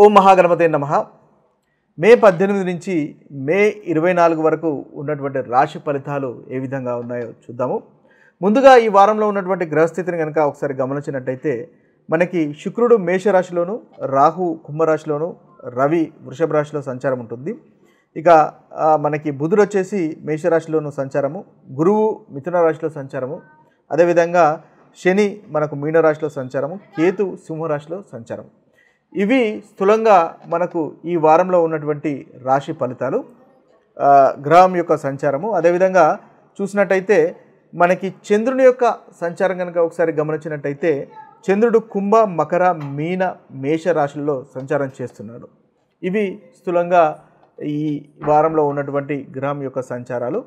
ఓం మహాగణపతే నమః. మే 18 నుంచి మే 24 వరకు ఉన్నటువంటి రాశి ఫలితాలు ఏ విధంగా ఉన్నాయో చూద్దాము. ముందుగా ఈ వారంలో ఉన్నటువంటి గ్రహస్థితిని కనుక ఒకసారి గమనించినట్టయితే మనకి శుక్రుడు మేషరాశిలోను, రాహు కుంభరాశిలోను, రవి వృషభ రాశిలో సంచారం ఉంటుంది. ఇక మనకి బుధుడు వచ్చేసి మేషరాశిలోను సంచారము, గురువు మిథున రాశిలో సంచారము, అదేవిధంగా శని మనకు మీనరాశిలో సంచారము, కేతు సింహరాశిలో సంచారం. ఇవి స్థూలంగా మనకు ఈ వారంలో ఉన్నటువంటి రాశి ఫలితాలు, గ్రహం యొక్క సంచారము. అదేవిధంగా చూసినట్టయితే మనకి చంద్రుని యొక్క సంచారం కనుక ఒకసారి గమనించినట్టయితే చంద్రుడు కుంభ, మకర, మీన, మేష రాశుల్లో సంచారం చేస్తున్నాడు. ఇవి స్థూలంగా ఈ వారంలో ఉన్నటువంటి గ్రహం యొక్క సంచారాలు.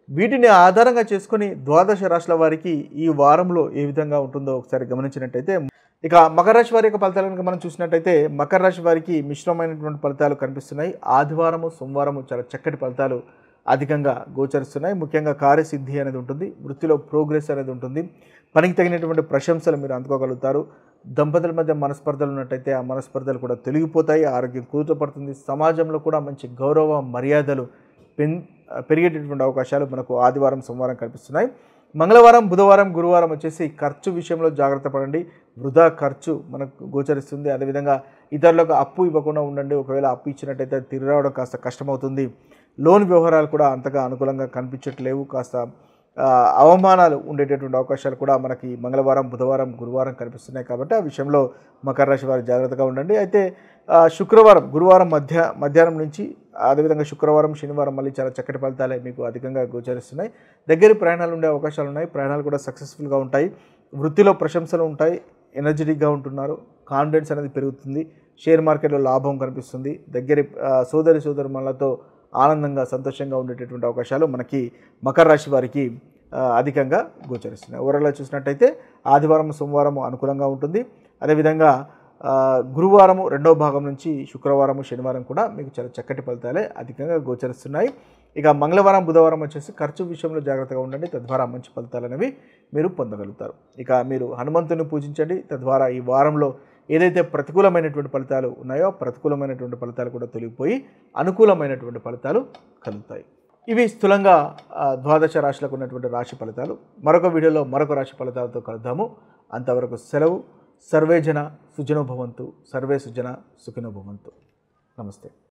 వీటిని ఆధారంగా చేసుకొని ద్వాదశ రాశుల వారికి ఈ వారంలో ఏ విధంగా ఉంటుందో ఒకసారి గమనించినట్టయితే ఇక మకర రాశి వారి యొక్క ఫలితాలు కనుక మనం చూసినట్టయితే మకర రాశి వారికి మిశ్రమైనటువంటి ఫలితాలు కనిపిస్తున్నాయి. ఆదివారము సోమవారము చాలా చక్కటి ఫలితాలు అధికంగా గోచరిస్తున్నాయి. ముఖ్యంగా కార్యసిద్ధి అనేది ఉంటుంది, వృత్తిలో ప్రోగ్రెస్ అనేది ఉంటుంది, పనికి తగినటువంటి ప్రశంసలు మీరు అందుకోగలుగుతారు. దంపతుల మధ్య మనస్పర్ధలు ఉన్నట్టయితే ఆ మనస్పర్ధలు కూడా తొలగిపోతాయి, ఆరోగ్యం కుదుటపడుతుంది, సమాజంలో కూడా మంచి గౌరవ మర్యాదలు పెరిగేటటువంటి అవకాశాలు మనకు ఆదివారం సోమవారం కనిపిస్తున్నాయి. మంగళవారం బుధవారం గురువారం వచ్చేసి ఖర్చు విషయంలో జాగ్రత్త పడండి, వృధా ఖర్చు మనకు గోచరిస్తుంది. అదేవిధంగా ఇతరులకు అప్పు ఇవ్వకుండా ఉండండి, ఒకవేళ అప్పు ఇచ్చినట్టయితే తిరిగి రావడం కాస్త కష్టమవుతుంది. లోన్ వ్యవహారాలు కూడా అంతగా అనుకూలంగా కనిపించట్లేవు, కాస్త అవమానాలు ఉండేటటువంటి అవకాశాలు కూడా మనకి మంగళవారం బుధవారం గురువారం కనిపిస్తున్నాయి. కాబట్టి ఆ విషయంలో మకర రాశి వారు జాగ్రత్తగా ఉండండి. అయితే శుక్రవారం గురువారం మధ్యాహ్నం నుంచి అదేవిధంగా శుక్రవారం శనివారం మళ్ళీ చాలా చక్కటి ఫలితాలే మీకు అధికంగా గోచరిస్తున్నాయి. దగ్గర ప్రయాణాలు ఉండే అవకాశాలు ఉన్నాయి, ప్రయాణాలు కూడా సక్సెస్ఫుల్గా ఉంటాయి, వృత్తిలో ప్రశంసలు ఉంటాయి, ఎనర్జెటిక్గా ఉంటున్నారు, కాన్ఫిడెన్స్ అనేది పెరుగుతుంది, షేర్ మార్కెట్లో లాభం కనిపిస్తుంది, దగ్గర సోదరులతో ఆనందంగా సంతోషంగా ఉండేటటువంటి అవకాశాలు మనకి మకర రాశి వారికి అధికంగా గోచరిస్తున్నాయి. ఓవరాల్గా చూసినట్టయితే ఆదివారం సోమవారం అనుకూలంగా ఉంటుంది. అదేవిధంగా గురువారము రెండవ భాగం నుంచి శుక్రవారము శనివారం కూడా మీకు చాలా చక్కటి ఫలితాలే అధికంగా గోచరిస్తున్నాయి. ఇక మంగళవారం బుధవారం వచ్చేసి ఖర్చు విషయంలో జాగ్రత్తగా ఉండండి, తద్వారా మంచి ఫలితాలు అనేవి మీరు పొందగలుగుతారు. ఇక మీరు హనుమంతుని పూజించండి, తద్వారా ఈ వారంలో ఏదైతే ప్రతికూలమైనటువంటి ఫలితాలు ఉన్నాయో ప్రతికూలమైనటువంటి ఫలితాలు కూడా తొలగిపోయి అనుకూలమైనటువంటి ఫలితాలు కలుగుతాయి. ఇవి స్థూలంగా ద్వాదశ రాశులకు ఉన్నటువంటి రాశి ఫలితాలు. మరొక వీడియోలో మరొక రాశి ఫలితాలతో కలుద్దాము. అంతవరకు సెలవు. సర్వే జన సుజనో భవంతు, సర్వే సుజన సుఖినో భవంతు. నమస్తే.